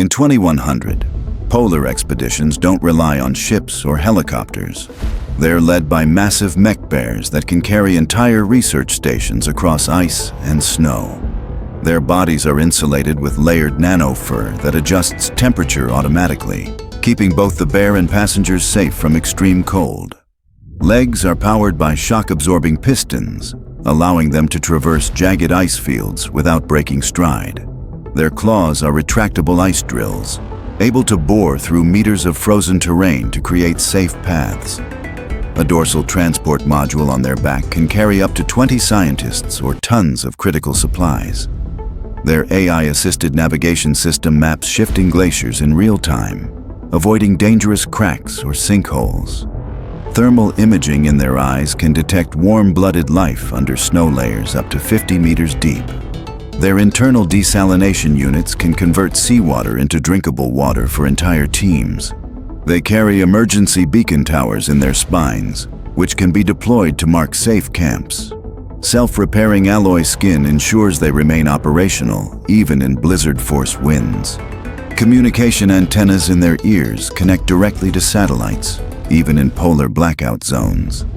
In 2100, polar expeditions don't rely on ships or helicopters. They're led by massive mech bears that can carry entire research stations across ice and snow. Their bodies are insulated with layered nano fur that adjusts temperature automatically, keeping both the bear and passengers safe from extreme cold. Legs are powered by shock-absorbing pistons, allowing them to traverse jagged ice fields without breaking stride. Their claws are retractable ice drills, able to bore through meters of frozen terrain to create safe paths. A dorsal transport module on their back can carry up to 20 scientists or tons of critical supplies. Their AI-assisted navigation system maps shifting glaciers in real time, avoiding dangerous cracks or sinkholes. Thermal imaging in their eyes can detect warm-blooded life under snow layers up to 50 meters deep. Their internal desalination units can convert seawater into drinkable water for entire teams. They carry emergency beacon towers in their spines, which can be deployed to mark safe camps. Self-repairing alloy skin ensures they remain operational, even in blizzard-force winds. Communication antennas in their ears connect directly to satellites, even in polar blackout zones.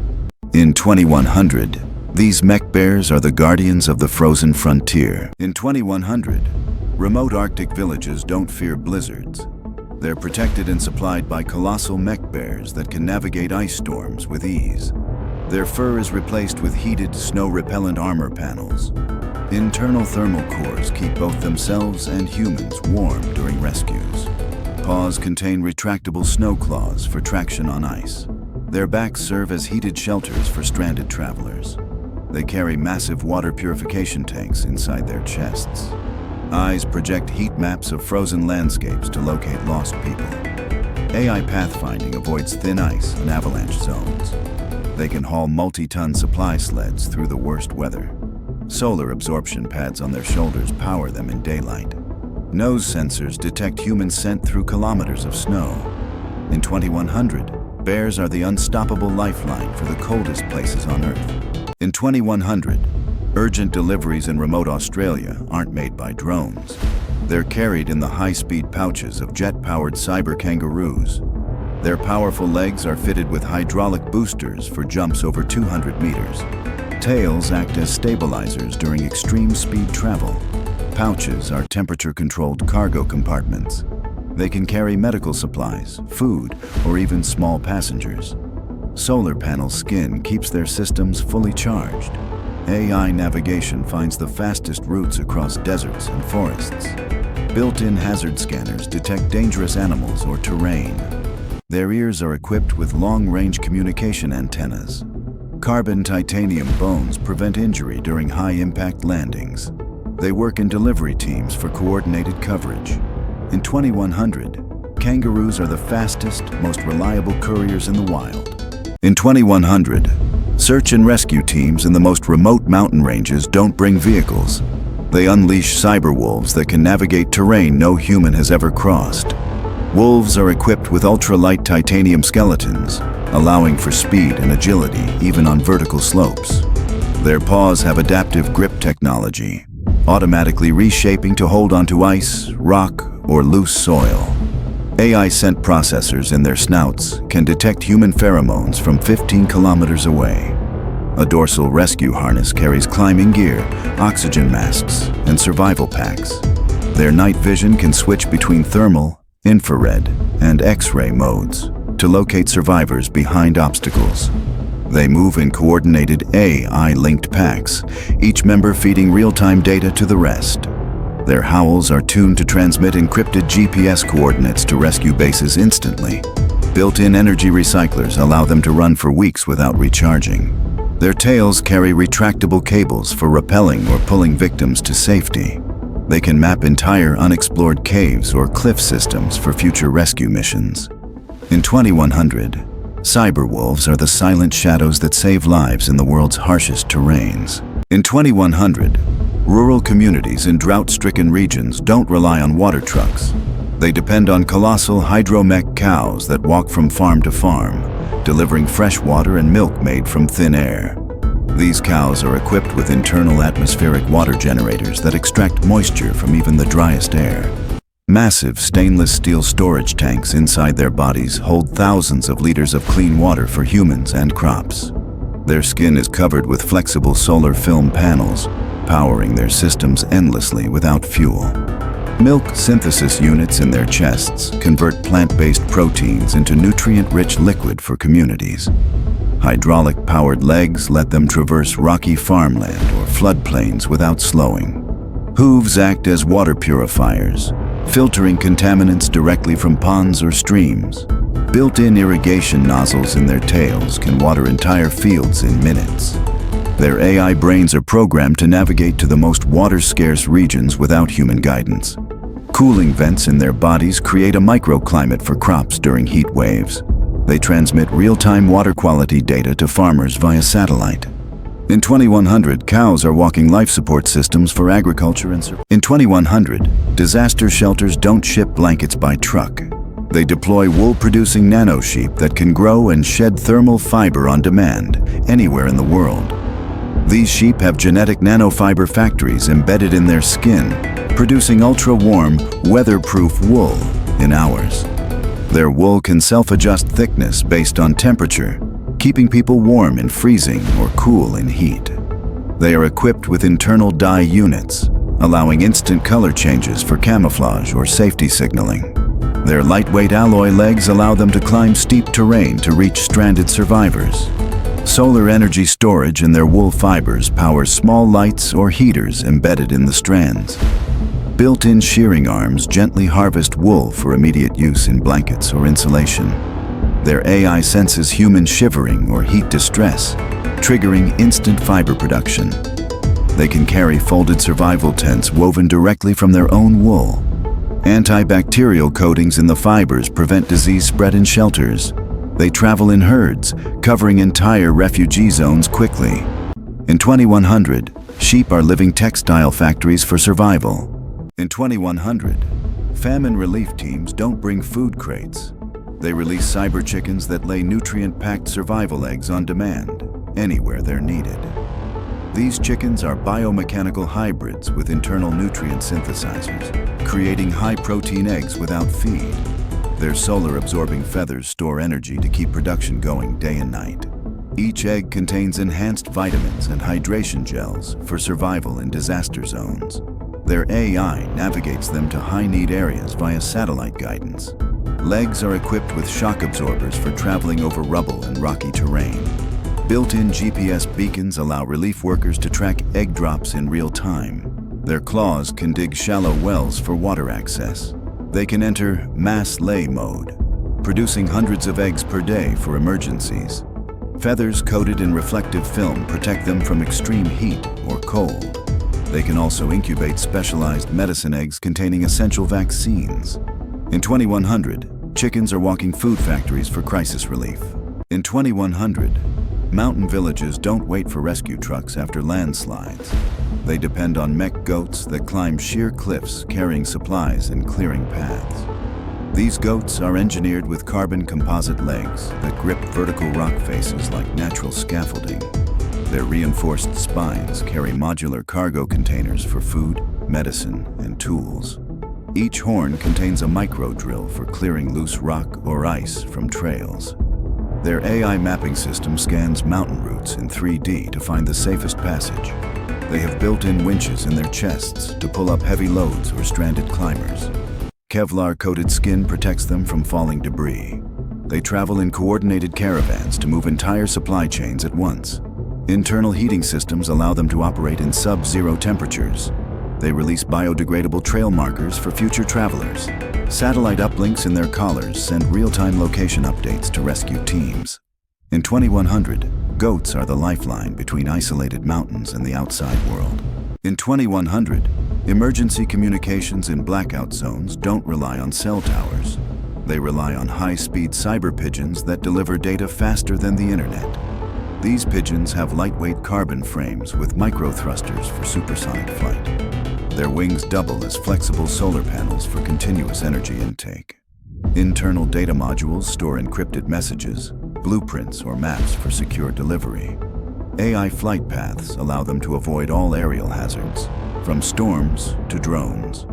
In 2100, these mech bears are the guardians of the frozen frontier. In 2100, remote Arctic villages don't fear blizzards. They're protected and supplied by colossal mech bears that can navigate ice storms with ease. Their fur is replaced with heated, snow-repellent armor panels. Internal thermal cores keep both themselves and humans warm during rescues. Paws contain retractable snow claws for traction on ice. Their backs serve as heated shelters for stranded travelers. They carry massive water purification tanks inside their chests. Eyes project heat maps of frozen landscapes to locate lost people. AI pathfinding avoids thin ice and avalanche zones. They can haul multi-ton supply sleds through the worst weather. Solar absorption pads on their shoulders power them in daylight. Nose sensors detect human scent through kilometers of snow. In 2100, bears are the unstoppable lifeline for the coldest places on Earth. In 2100, urgent deliveries in remote Australia aren't made by drones. They're carried in the high-speed pouches of jet-powered cyber kangaroos. Their powerful legs are fitted with hydraulic boosters for jumps over 200 meters. Tails act as stabilizers during extreme speed travel. Pouches are temperature-controlled cargo compartments. They can carry medical supplies, food, or even small passengers. Solar panel skin keeps their systems fully charged. AI navigation finds the fastest routes across deserts and forests. Built-in hazard scanners detect dangerous animals or terrain. Their ears are equipped with long-range communication antennas. Carbon titanium bones prevent injury during high-impact landings. They work in delivery teams for coordinated coverage. In 2100, kangaroos are the fastest, most reliable couriers in the wild. In 2100, search and rescue teams in the most remote mountain ranges don't bring vehicles. They unleash cyber wolves that can navigate terrain no human has ever crossed. Wolves are equipped with ultra-light titanium skeletons, allowing for speed and agility even on vertical slopes. Their paws have adaptive grip technology, automatically reshaping to hold onto ice, rock, or loose soil. AI scent processors in their snouts can detect human pheromones from 15 kilometers away. A dorsal rescue harness carries climbing gear, oxygen masks, and survival packs. Their night vision can switch between thermal, infrared, and X-ray modes to locate survivors behind obstacles. They move in coordinated AI-linked packs, each member feeding real-time data to the rest. Their howls are tuned to transmit encrypted GPS coordinates to rescue bases instantly. Built-in energy recyclers allow them to run for weeks without recharging. Their tails carry retractable cables for rappelling or pulling victims to safety. They can map entire unexplored caves or cliff systems for future rescue missions. In 2100, cyber wolves are the silent shadows that save lives in the world's harshest terrains. In 2100, rural communities in drought-stricken regions don't rely on water trucks. They depend on colossal hydromech cows that walk from farm to farm, delivering fresh water and milk made from thin air. These cows are equipped with internal atmospheric water generators that extract moisture from even the driest air. Massive stainless steel storage tanks inside their bodies hold thousands of liters of clean water for humans and crops. Their skin is covered with flexible solar film panels, powering their systems endlessly without fuel. Milk synthesis units in their chests convert plant-based proteins into nutrient-rich liquid for communities. Hydraulic-powered legs let them traverse rocky farmland or floodplains without slowing. Hooves act as water purifiers, filtering contaminants directly from ponds or streams. Built-in irrigation nozzles in their tails can water entire fields in minutes. Their AI brains are programmed to navigate to the most water-scarce regions without human guidance. Cooling vents in their bodies create a microclimate for crops during heat waves. They transmit real-time water quality data to farmers via satellite. In 2100, cows are walking life support systems for agriculture and survival. In 2100, disaster shelters don't ship blankets by truck. They deploy wool-producing nano-sheep that can grow and shed thermal fiber on demand anywhere in the world. These sheep have genetic nanofiber factories embedded in their skin, producing ultra-warm, weather-proof wool in hours. Their wool can self-adjust thickness based on temperature, keeping people warm in freezing or cool in heat. They are equipped with internal dye units, allowing instant color changes for camouflage or safety signaling. Their lightweight alloy legs allow them to climb steep terrain to reach stranded survivors. Solar energy storage in their wool fibers powers small lights or heaters embedded in the strands. Built-in shearing arms gently harvest wool for immediate use in blankets or insulation. Their AI senses human shivering or heat distress, triggering instant fiber production. They can carry folded survival tents woven directly from their own wool. Antibacterial coatings in the fibers prevent disease spread in shelters. They travel in herds, covering entire refugee zones quickly. In 2100, sheep are living textile factories for survival. In 2100, famine relief teams don't bring food crates. They release cyber chickens that lay nutrient-packed survival eggs on demand, anywhere they're needed. These chickens are biomechanical hybrids with internal nutrient synthesizers, creating high-protein eggs without feed. Their solar-absorbing feathers store energy to keep production going day and night. Each egg contains enhanced vitamins and hydration gels for survival in disaster zones. Their AI navigates them to high-need areas via satellite guidance. Legs are equipped with shock absorbers for traveling over rubble and rocky terrain. Built-in GPS beacons allow relief workers to track egg drops in real time. Their claws can dig shallow wells for water access. They can enter mass lay mode, producing hundreds of eggs per day for emergencies. Feathers coated in reflective film protect them from extreme heat or cold. They can also incubate specialized medicine eggs containing essential vaccines. In 2100, chickens are walking food factories for crisis relief. In 2100, mountain villages don't wait for rescue trucks after landslides. They depend on mech goats that climb sheer cliffs carrying supplies and clearing paths. These goats are engineered with carbon composite legs that grip vertical rock faces like natural scaffolding. Their reinforced spines carry modular cargo containers for food, medicine, and tools. Each horn contains a micro drill for clearing loose rock or ice from trails. Their AI mapping system scans mountain routes in 3D to find the safest passage. They have built-in winches in their chests to pull up heavy loads or stranded climbers. Kevlar-coated skin protects them from falling debris. They travel in coordinated caravans to move entire supply chains at once. Internal heating systems allow them to operate in sub-zero temperatures. They release biodegradable trail markers for future travelers. Satellite uplinks in their collars send real-time location updates to rescue teams. In 2100, goats are the lifeline between isolated mountains and the outside world. In 2100, emergency communications in blackout zones don't rely on cell towers. They rely on high-speed cyber pigeons that deliver data faster than the internet. These pigeons have lightweight carbon frames with micro-thrusters for supersonic flight. Their wings double as flexible solar panels for continuous energy intake. Internal data modules store encrypted messages, blueprints, or maps for secure delivery. AI flight paths allow them to avoid all aerial hazards, from storms to drones.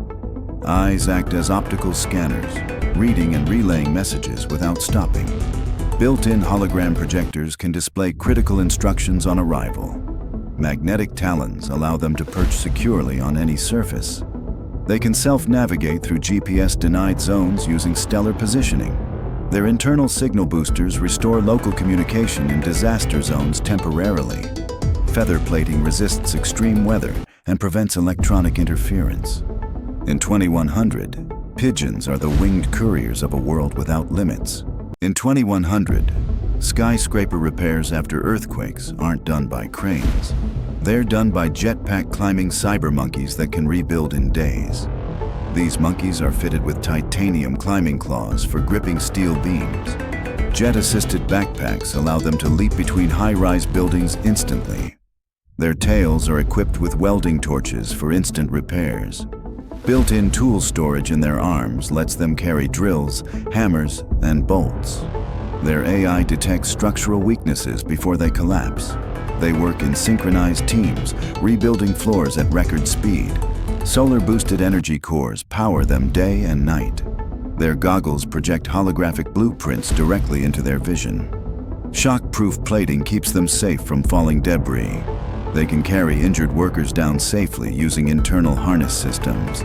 Eyes act as optical scanners, reading and relaying messages without stopping. Built-in hologram projectors can display critical instructions on arrival. Magnetic talons allow them to perch securely on any surface. They can self-navigate through GPS-denied zones using stellar positioning. Their internal signal boosters restore local communication in disaster zones temporarily. Feather plating resists extreme weather and prevents electronic interference. In 2100, pigeons are the winged couriers of a world without limits. In 2100, skyscraper repairs after earthquakes aren't done by cranes. They're done by jetpack climbing cyber monkeys that can rebuild in days. These monkeys are fitted with titanium climbing claws for gripping steel beams. Jet-assisted backpacks allow them to leap between high-rise buildings instantly. Their tails are equipped with welding torches for instant repairs. Built-in tool storage in their arms lets them carry drills, hammers, and bolts. Their AI detects structural weaknesses before they collapse. They work in synchronized teams, rebuilding floors at record speed. Solar-boosted energy cores power them day and night. Their goggles project holographic blueprints directly into their vision. Shock-proof plating keeps them safe from falling debris. They can carry injured workers down safely using internal harness systems.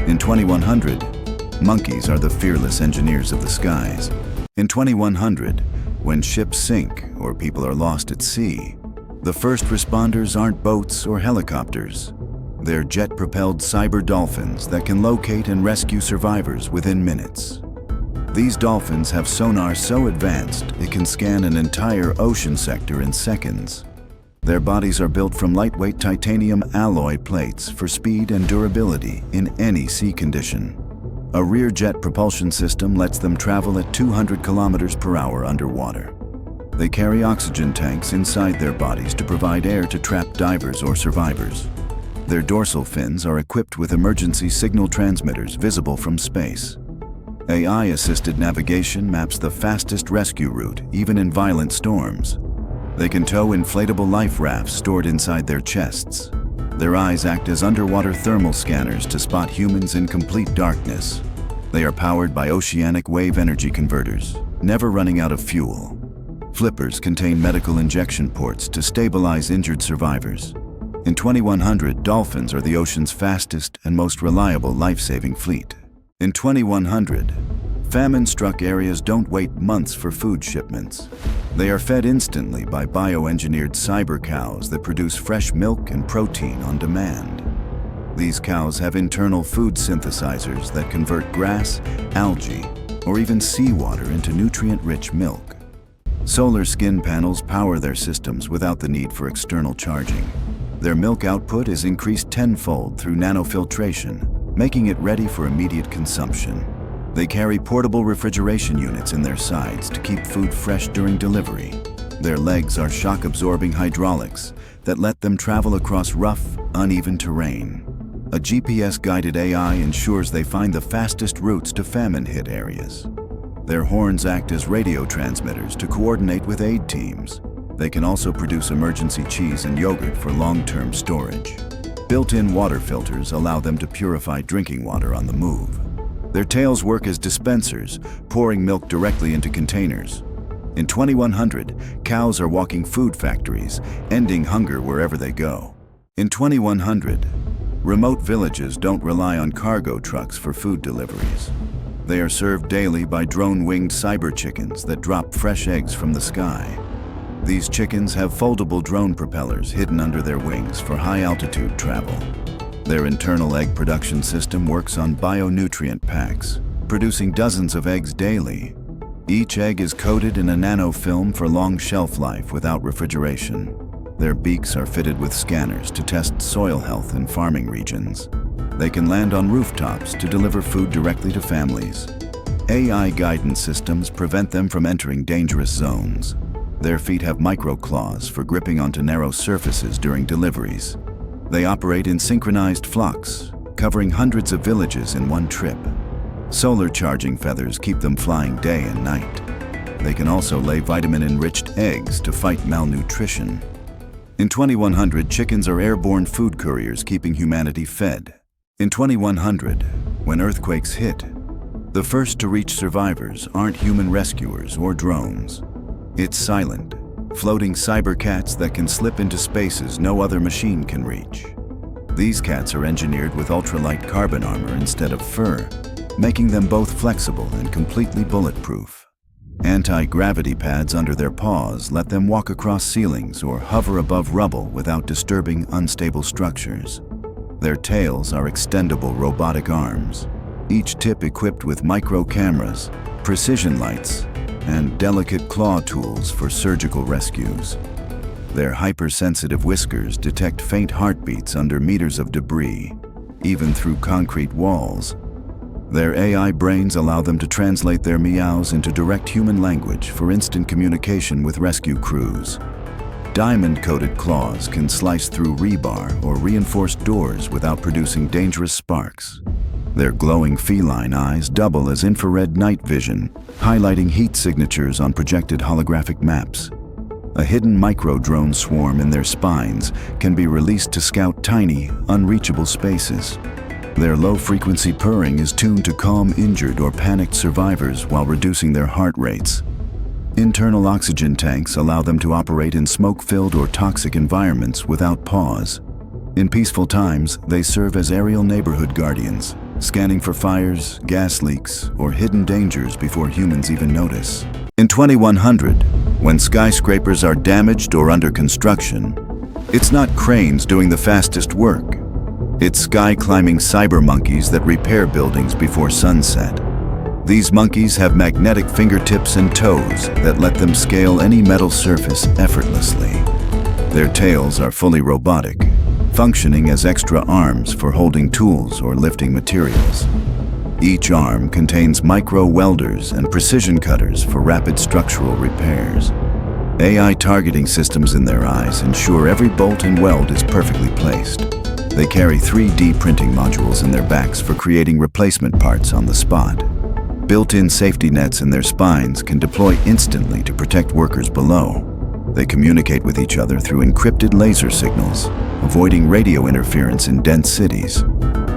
In 2100, monkeys are the fearless engineers of the skies. In 2100, when ships sink or people are lost at sea, the first responders aren't boats or helicopters. They're jet-propelled cyber dolphins that can locate and rescue survivors within minutes. These dolphins have sonar so advanced it can scan an entire ocean sector in seconds. Their bodies are built from lightweight titanium alloy plates for speed and durability in any sea condition. A rear jet propulsion system lets them travel at 200 kilometers per hour underwater. They carry oxygen tanks inside their bodies to provide air to trapped divers or survivors. Their dorsal fins are equipped with emergency signal transmitters visible from space. AI-assisted navigation maps the fastest rescue route, even in violent storms. They can tow inflatable life rafts stored inside their chests. Their eyes act as underwater thermal scanners to spot humans in complete darkness. They are powered by oceanic wave energy converters, never running out of fuel. Flippers contain medical injection ports to stabilize injured survivors. In 2100, dolphins are the ocean's fastest and most reliable life-saving fleet. In 2100, famine-struck areas don't wait months for food shipments. They are fed instantly by bioengineered cyber cows that produce fresh milk and protein on demand. These cows have internal food synthesizers that convert grass, algae, or even seawater into nutrient-rich milk. Solar skin panels power their systems without the need for external charging. Their milk output is increased tenfold through nanofiltration, making it ready for immediate consumption. They carry portable refrigeration units in their sides to keep food fresh during delivery. Their legs are shock-absorbing hydraulics that let them travel across rough, uneven terrain. A GPS-guided AI ensures they find the fastest routes to famine-hit areas. Their horns act as radio transmitters to coordinate with aid teams. They can also produce emergency cheese and yogurt for long-term storage. Built-in water filters allow them to purify drinking water on the move. Their tails work as dispensers, pouring milk directly into containers. In 2100, cows are walking food factories, ending hunger wherever they go. In 2100, remote villages don't rely on cargo trucks for food deliveries. They are served daily by drone-winged cyber chickens that drop fresh eggs from the sky. These chickens have foldable drone propellers hidden under their wings for high-altitude travel. Their internal egg production system works on bionutrient packs, producing dozens of eggs daily. Each egg is coated in a nanofilm for long shelf life without refrigeration. Their beaks are fitted with scanners to test soil health in farming regions. They can land on rooftops to deliver food directly to families. AI guidance systems prevent them from entering dangerous zones. Their feet have micro-claws for gripping onto narrow surfaces during deliveries. They operate in synchronized flocks, covering hundreds of villages in one trip. Solar charging feathers keep them flying day and night. They can also lay vitamin-enriched eggs to fight malnutrition. In 2100, chickens are airborne food couriers keeping humanity fed. In 2100, when earthquakes hit, the first to reach survivors aren't human rescuers or drones. It's silent, floating cybercats that can slip into spaces no other machine can reach. These cats are engineered with ultralight carbon armor instead of fur, making them both flexible and completely bulletproof. Anti-gravity pads under their paws let them walk across ceilings or hover above rubble without disturbing unstable structures. Their tails are extendable robotic arms, each tip equipped with micro cameras, precision lights, and delicate claw tools for surgical rescues. Their hypersensitive whiskers detect faint heartbeats under meters of debris, even through concrete walls. Their AI brains allow them to translate their meows into direct human language for instant communication with rescue crews. Diamond-coated claws can slice through rebar or reinforced doors without producing dangerous sparks. Their glowing feline eyes double as infrared night vision, highlighting heat signatures on projected holographic maps. A hidden micro-drone swarm in their spines can be released to scout tiny, unreachable spaces. Their low-frequency purring is tuned to calm injured or panicked survivors while reducing their heart rates. Internal oxygen tanks allow them to operate in smoke-filled or toxic environments without pause. In peaceful times, they serve as aerial neighborhood guardians, scanning for fires, gas leaks, or hidden dangers before humans even notice. In 2100, when skyscrapers are damaged or under construction, it's not cranes doing the fastest work. It's sky-climbing cyber monkeys that repair buildings before sunset. These monkeys have magnetic fingertips and toes that let them scale any metal surface effortlessly. Their tails are fully robotic, functioning as extra arms for holding tools or lifting materials. Each arm contains micro-welders and precision cutters for rapid structural repairs. AI targeting systems in their eyes ensure every bolt and weld is perfectly placed. They carry 3D printing modules in their backs for creating replacement parts on the spot. Built-in safety nets in their spines can deploy instantly to protect workers below. They communicate with each other through encrypted laser signals, avoiding radio interference in dense cities.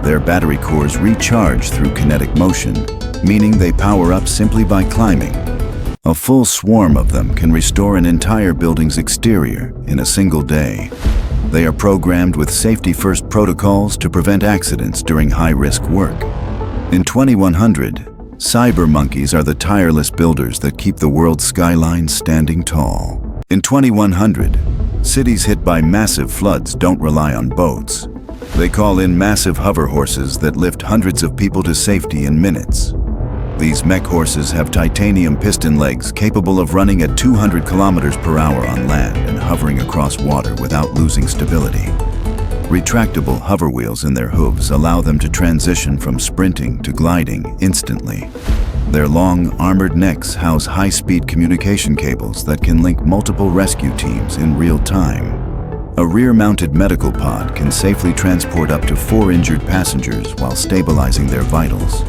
Their battery cores recharge through kinetic motion, meaning they power up simply by climbing. A full swarm of them can restore an entire building's exterior in a single day. They are programmed with safety-first protocols to prevent accidents during high-risk work. In 2100, cyber monkeys are the tireless builders that keep the world's skyline standing tall. In 2100, cities hit by massive floods don't rely on boats. They call in massive hover horses that lift hundreds of people to safety in minutes. These mech horses have titanium piston legs capable of running at 200 kilometers per hour on land and hovering across water without losing stability. Retractable hover wheels in their hooves allow them to transition from sprinting to gliding instantly. Their long, armored necks house high-speed communication cables that can link multiple rescue teams in real time. A rear-mounted medical pod can safely transport up to 4 injured passengers while stabilizing their vitals.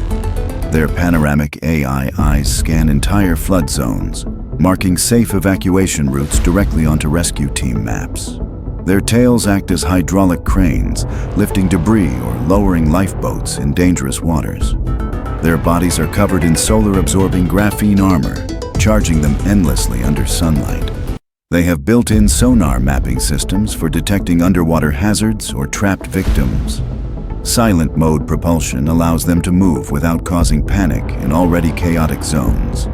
Their panoramic AI eyes scan entire flood zones, marking safe evacuation routes directly onto rescue team maps. Their tails act as hydraulic cranes, lifting debris or lowering lifeboats in dangerous waters. Their bodies are covered in solar-absorbing graphene armor, charging them endlessly under sunlight. They have built-in sonar mapping systems for detecting underwater hazards or trapped victims. Silent mode propulsion allows them to move without causing panic in already chaotic zones.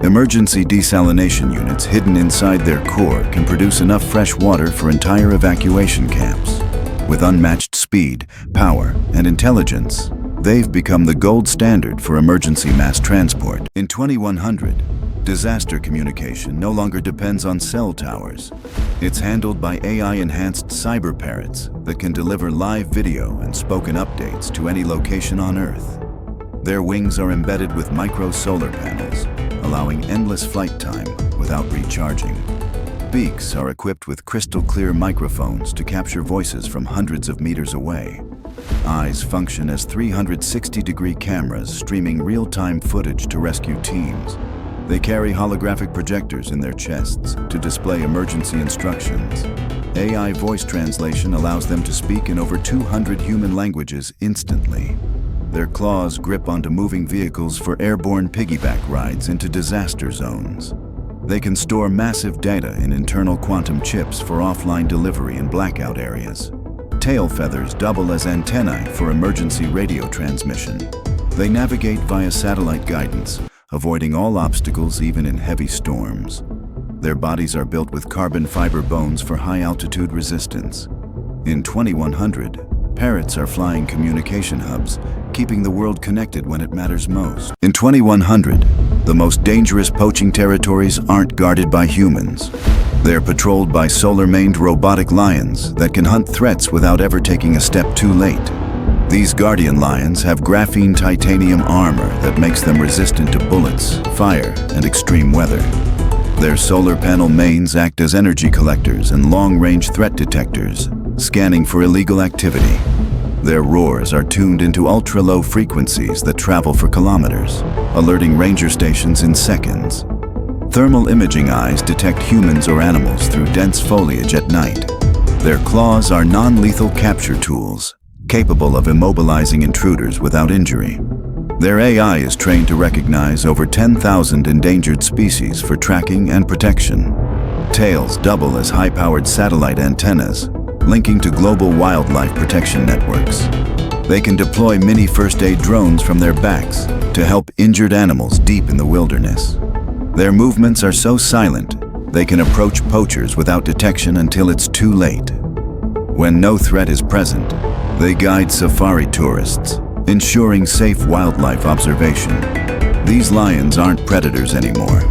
Emergency desalination units hidden inside their core can produce enough fresh water for entire evacuation camps. With unmatched speed, power, and intelligence, they've become the gold standard for emergency mass transport. In 2100, disaster communication no longer depends on cell towers. It's handled by AI-enhanced cyber parrots that can deliver live video and spoken updates to any location on Earth. Their wings are embedded with micro solar panels, allowing endless flight time without recharging. Beaks are equipped with crystal-clear microphones to capture voices from hundreds of meters away. Eyes function as 360-degree cameras streaming real-time footage to rescue teams. They carry holographic projectors in their chests to display emergency instructions. AI voice translation allows them to speak in over 200 human languages instantly. Their claws grip onto moving vehicles for airborne piggyback rides into disaster zones. They can store massive data in internal quantum chips for offline delivery in blackout areas. Tail feathers double as antennae for emergency radio transmission. They navigate via satellite guidance, avoiding all obstacles even in heavy storms. Their bodies are built with carbon fiber bones for high-altitude resistance. In 2100, parrots are flying communication hubs, keeping the world connected when it matters most. In 2100, the most dangerous poaching territories aren't guarded by humans. They're patrolled by solar-maned robotic lions that can hunt threats without ever taking a step too late. These guardian lions have graphene titanium armor that makes them resistant to bullets, fire, and extreme weather. Their solar panel mains act as energy collectors and long-range threat detectors, scanning for illegal activity. Their roars are tuned into ultra-low frequencies that travel for kilometers, alerting ranger stations in seconds. Thermal imaging eyes detect humans or animals through dense foliage at night. Their claws are non-lethal capture tools, capable of immobilizing intruders without injury. Their AI is trained to recognize over 10,000 endangered species for tracking and protection. Tails double as high-powered satellite antennas, linking to global wildlife protection networks. They can deploy mini first-aid drones from their backs to help injured animals deep in the wilderness. Their movements are so silent, they can approach poachers without detection until it's too late. When no threat is present, they guide safari tourists, ensuring safe wildlife observation. These lions aren't predators anymore.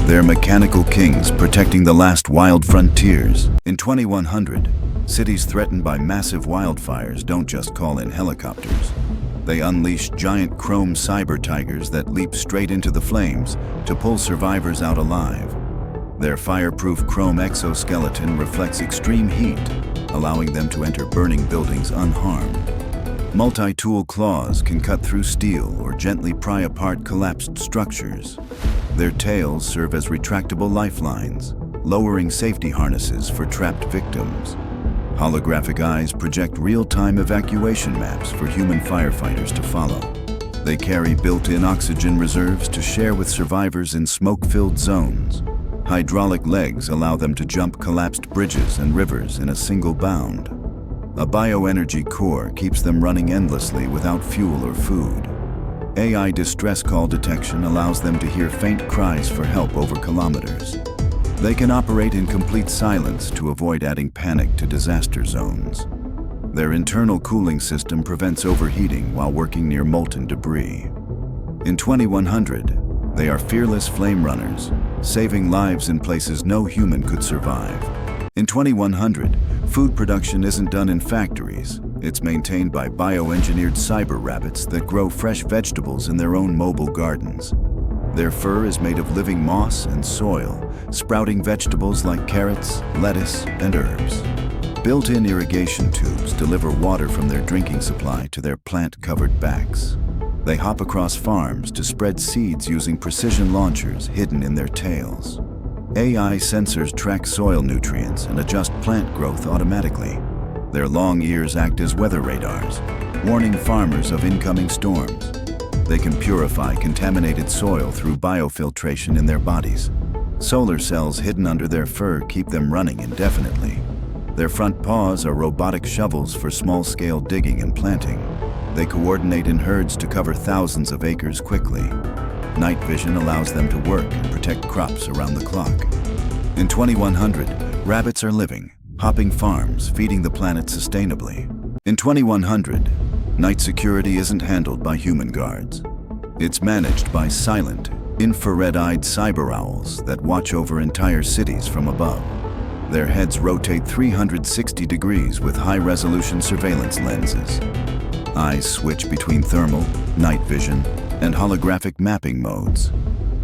They're mechanical kings protecting the last wild frontiers. In 2100, cities threatened by massive wildfires don't just call in helicopters. They unleash giant chrome cyber tigers that leap straight into the flames to pull survivors out alive. Their fireproof chrome exoskeleton reflects extreme heat, allowing them to enter burning buildings unharmed. Multi-tool claws can cut through steel or gently pry apart collapsed structures. Their tails serve as retractable lifelines, lowering safety harnesses for trapped victims. Holographic eyes project real-time evacuation maps for human firefighters to follow. They carry built-in oxygen reserves to share with survivors in smoke-filled zones. Hydraulic legs allow them to jump collapsed bridges and rivers in a single bound. A bioenergy core keeps them running endlessly without fuel or food. AI distress call detection allows them to hear faint cries for help over kilometers. They can operate in complete silence to avoid adding panic to disaster zones. Their internal cooling system prevents overheating while working near molten debris. In 2100, they are fearless flame runners, saving lives in places no human could survive. In 2100, food production isn't done in factories. It's maintained by bioengineered cyber rabbits that grow fresh vegetables in their own mobile gardens. Their fur is made of living moss and soil, sprouting vegetables like carrots, lettuce, and herbs. Built-in irrigation tubes deliver water from their drinking supply to their plant-covered backs. They hop across farms to spread seeds using precision launchers hidden in their tails. AI sensors track soil nutrients and adjust plant growth automatically. Their long ears act as weather radars, warning farmers of incoming storms. They can purify contaminated soil through biofiltration in their bodies. Solar cells hidden under their fur keep them running indefinitely. Their front paws are robotic shovels for small-scale digging and planting. They coordinate in herds to cover thousands of acres quickly. Night vision allows them to work and protect crops around the clock. In 2100, rabbits are living, hopping farms, feeding the planet sustainably. In 2100, night security isn't handled by human guards. It's managed by silent, infrared-eyed cyber owls that watch over entire cities from above. Their heads rotate 360 degrees with high-resolution surveillance lenses. Eyes switch between thermal, night vision, and holographic mapping modes.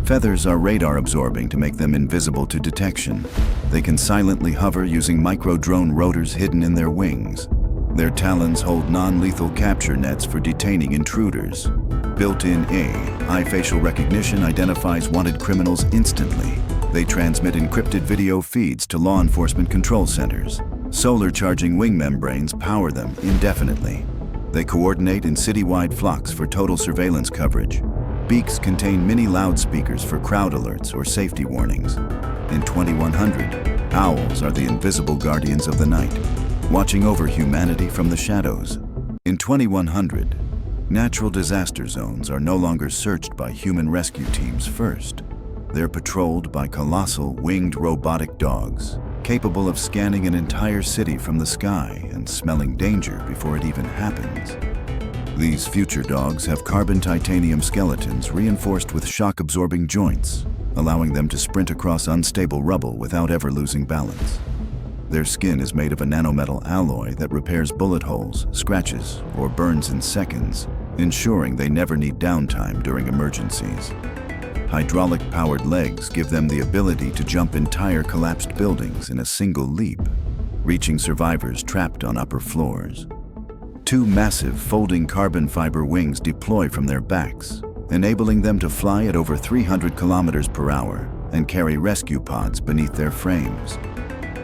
Feathers are radar-absorbing to make them invisible to detection. They can silently hover using micro-drone rotors hidden in their wings. Their talons hold non-lethal capture nets for detaining intruders. Built-in AI facial recognition identifies wanted criminals instantly. They transmit encrypted video feeds to law enforcement control centers. Solar charging wing membranes power them indefinitely. They coordinate in citywide flocks for total surveillance coverage. Beaks contain mini loudspeakers for crowd alerts or safety warnings. In 2100, owls are the invisible guardians of the night, watching over humanity from the shadows. In 2100, natural disaster zones are no longer searched by human rescue teams first. They're patrolled by colossal winged robotic dogs, capable of scanning an entire city from the sky and smelling danger before it even happens. These future dogs have carbon titanium skeletons reinforced with shock-absorbing joints, allowing them to sprint across unstable rubble without ever losing balance. Their skin is made of a nanometal alloy that repairs bullet holes, scratches, or burns in seconds, ensuring they never need downtime during emergencies. Hydraulic-powered legs give them the ability to jump entire collapsed buildings in a single leap, reaching survivors trapped on upper floors. Two massive folding carbon fiber wings deploy from their backs, enabling them to fly at over 300 kilometers per hour and carry rescue pods beneath their frames.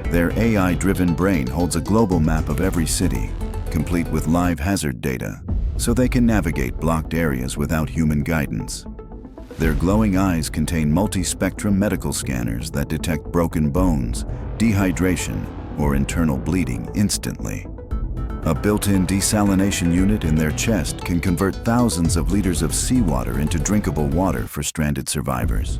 Their AI-driven brain holds a global map of every city, complete with live hazard data, so they can navigate blocked areas without human guidance. Their glowing eyes contain multi-spectrum medical scanners that detect broken bones, dehydration, or internal bleeding instantly. A built-in desalination unit in their chest can convert thousands of liters of seawater into drinkable water for stranded survivors.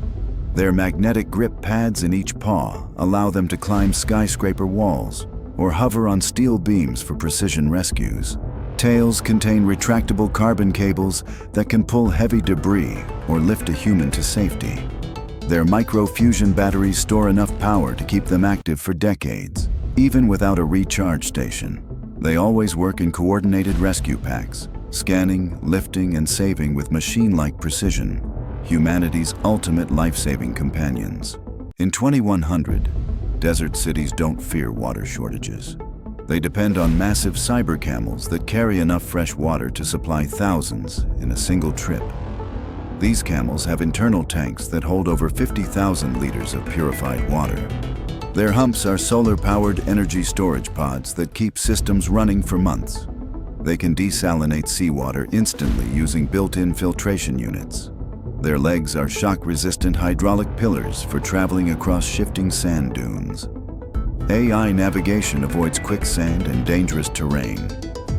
Their magnetic grip pads in each paw allow them to climb skyscraper walls or hover on steel beams for precision rescues. Tails contain retractable carbon cables that can pull heavy debris or lift a human to safety. Their micro-fusion batteries store enough power to keep them active for decades, even without a recharge station. They always work in coordinated rescue packs, scanning, lifting, and saving with machine-like precision, humanity's ultimate life-saving companions. In 2100, desert cities don't fear water shortages. They depend on massive cyber camels that carry enough fresh water to supply thousands in a single trip. These camels have internal tanks that hold over 50,000 liters of purified water. Their humps are solar-powered energy storage pods that keep systems running for months. They can desalinate seawater instantly using built-in filtration units. Their legs are shock-resistant hydraulic pillars for traveling across shifting sand dunes. AI navigation avoids quicksand and dangerous terrain.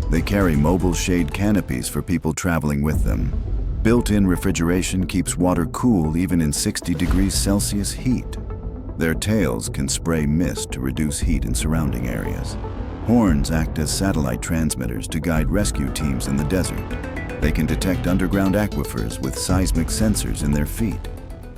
They carry mobile shade canopies for people traveling with them. Built-in refrigeration keeps water cool even in 60 degrees Celsius heat. Their tails can spray mist to reduce heat in surrounding areas. Horns act as satellite transmitters to guide rescue teams in the desert. They can detect underground aquifers with seismic sensors in their feet.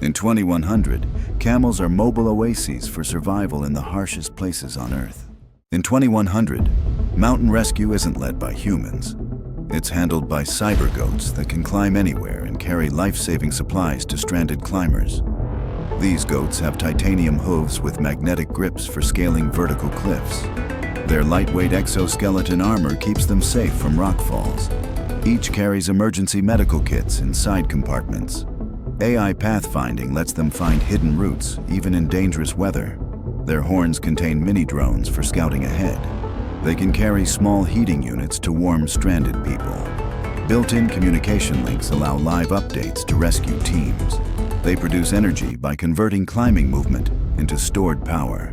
In 2100, camels are mobile oases for survival in the harshest places on Earth. In 2100, mountain rescue isn't led by humans. It's handled by cyber goats that can climb anywhere and carry life-saving supplies to stranded climbers. These goats have titanium hooves with magnetic grips for scaling vertical cliffs. Their lightweight exoskeleton armor keeps them safe from rock falls. Each carries emergency medical kits in side compartments. AI pathfinding lets them find hidden routes, even in dangerous weather. Their horns contain mini-drones for scouting ahead. They can carry small heating units to warm stranded people. Built-in communication links allow live updates to rescue teams. They produce energy by converting climbing movement into stored power.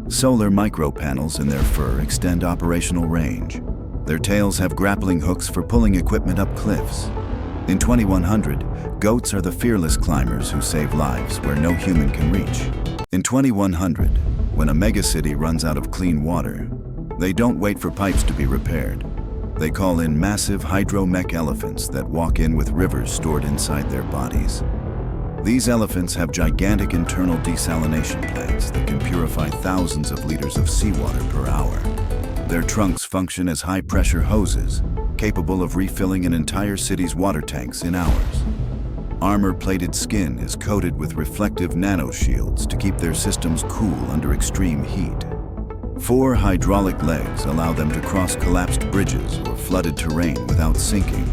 Solar micropanels in their fur extend operational range. Their tails have grappling hooks for pulling equipment up cliffs. In 2100, goats are the fearless climbers who save lives where no human can reach. In 2100, when a megacity runs out of clean water, they don't wait for pipes to be repaired. They call in massive hydro-mech elephants that walk in with rivers stored inside their bodies. These elephants have gigantic internal desalination plants that can purify thousands of liters of seawater per hour. Their trunks function as high-pressure hoses, capable of refilling an entire city's water tanks in hours. Armor-plated skin is coated with reflective nanoshields to keep their systems cool under extreme heat. 4 hydraulic legs allow them to cross collapsed bridges or flooded terrain without sinking.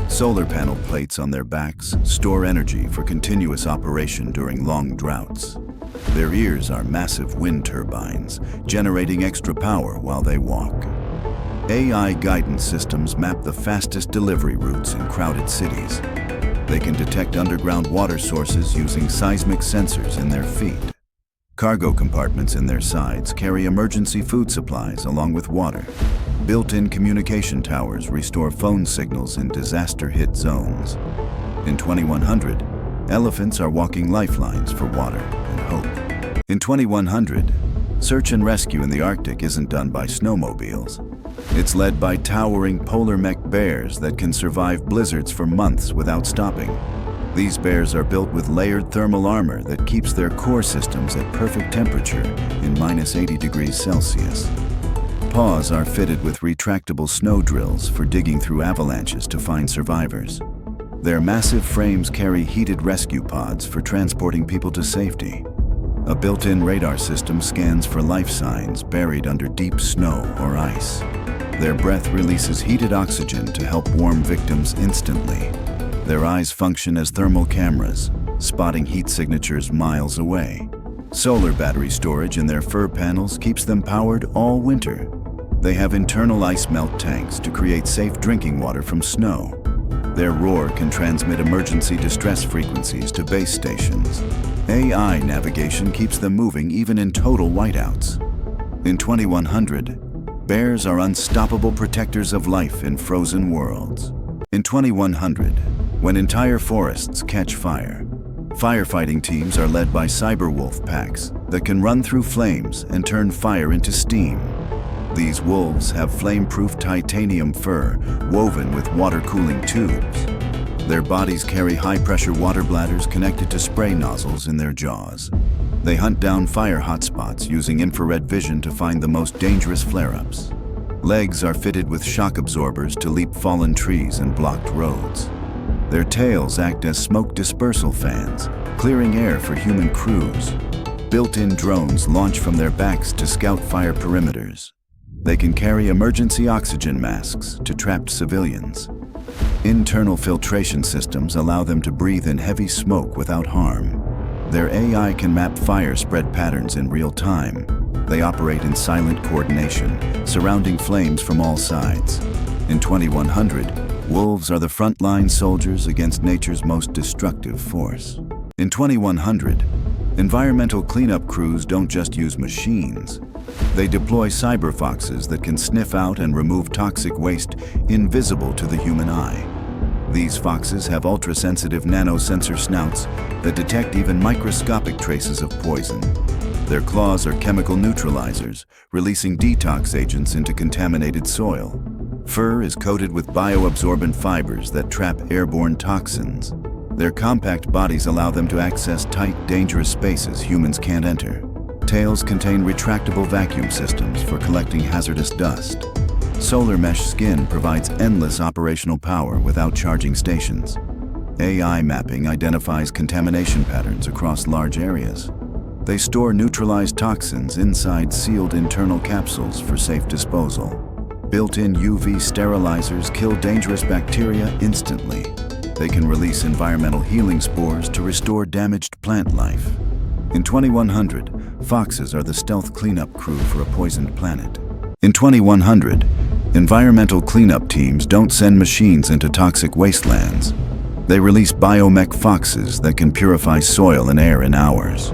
Solar panel plates on their backs store energy for continuous operation during long droughts. Their ears are massive wind turbines, generating extra power while they walk. AI guidance systems map the fastest delivery routes in crowded cities. They can detect underground water sources using seismic sensors in their feet. Cargo compartments in their sides carry emergency food supplies along with water. Built-in communication towers restore phone signals in disaster-hit zones. In 2100, elephants are walking lifelines for water and hope. In 2100, search and rescue in the Arctic isn't done by snowmobiles. It's led by towering polar mech bears that can survive blizzards for months without stopping. These bears are built with layered thermal armor that keeps their core systems at perfect temperature in -80 degrees Celsius. Paws are fitted with retractable snow drills for digging through avalanches to find survivors. Their massive frames carry heated rescue pods for transporting people to safety. A built-in radar system scans for life signs buried under deep snow or ice. Their breath releases heated oxygen to help warm victims instantly. Their eyes function as thermal cameras, spotting heat signatures miles away. Solar battery storage in their fur panels keeps them powered all winter. They have internal ice melt tanks to create safe drinking water from snow. Their roar can transmit emergency distress frequencies to base stations. AI navigation keeps them moving even in total whiteouts. In 2100, bears are unstoppable protectors of life in frozen worlds. In 2100, when entire forests catch fire, firefighting teams are led by cyberwolf packs that can run through flames and turn fire into steam. These wolves have flame-proof titanium fur woven with water-cooling tubes. Their bodies carry high-pressure water bladders connected to spray nozzles in their jaws. They hunt down fire hotspots using infrared vision to find the most dangerous flare-ups. Legs are fitted with shock absorbers to leap fallen trees and blocked roads. Their tails act as smoke dispersal fans, clearing air for human crews. Built-in drones launch from their backs to scout fire perimeters. They can carry emergency oxygen masks to trapped civilians. Internal filtration systems allow them to breathe in heavy smoke without harm. Their AI can map fire spread patterns in real time. They operate in silent coordination, surrounding flames from all sides. In 2100, wolves are the frontline soldiers against nature's most destructive force. In 2100, environmental cleanup crews don't just use machines. They deploy cyber foxes that can sniff out and remove toxic waste invisible to the human eye. These foxes have ultra-sensitive nanosensor snouts that detect even microscopic traces of poison. Their claws are chemical neutralizers, releasing detox agents into contaminated soil. Fur is coated with bioabsorbent fibers that trap airborne toxins. Their compact bodies allow them to access tight, dangerous spaces humans can't enter. Tails contain retractable vacuum systems for collecting hazardous dust. Solar mesh skin provides endless operational power without charging stations. AI mapping identifies contamination patterns across large areas. They store neutralized toxins inside sealed internal capsules for safe disposal. Built-in UV sterilizers kill dangerous bacteria instantly. They can release environmental healing spores to restore damaged plant life. In 2100, foxes are the stealth cleanup crew for a poisoned planet. In 2100, environmental cleanup teams don't send machines into toxic wastelands. They release biomech foxes that can purify soil and air in hours.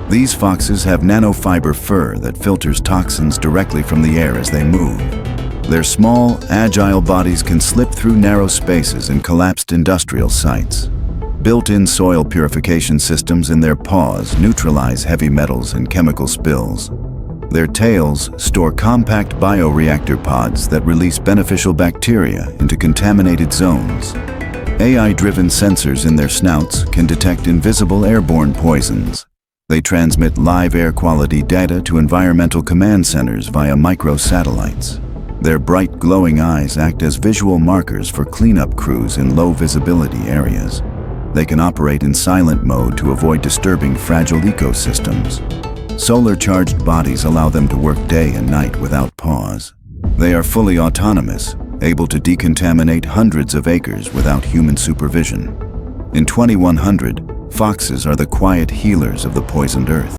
These foxes have nanofiber fur that filters toxins directly from the air as they move. Their small, agile bodies can slip through narrow spaces in collapsed industrial sites. Built-in soil purification systems in their paws neutralize heavy metals and chemical spills. Their tails store compact bioreactor pods that release beneficial bacteria into contaminated zones. AI-driven sensors in their snouts can detect invisible airborne poisons. They transmit live air quality data to environmental command centers via microsatellites. Their bright, glowing eyes act as visual markers for cleanup crews in low-visibility areas. They can operate in silent mode to avoid disturbing fragile ecosystems. Solar-charged bodies allow them to work day and night without pause. They are fully autonomous, able to decontaminate hundreds of acres without human supervision. In 2100, foxes are the quiet healers of the poisoned earth.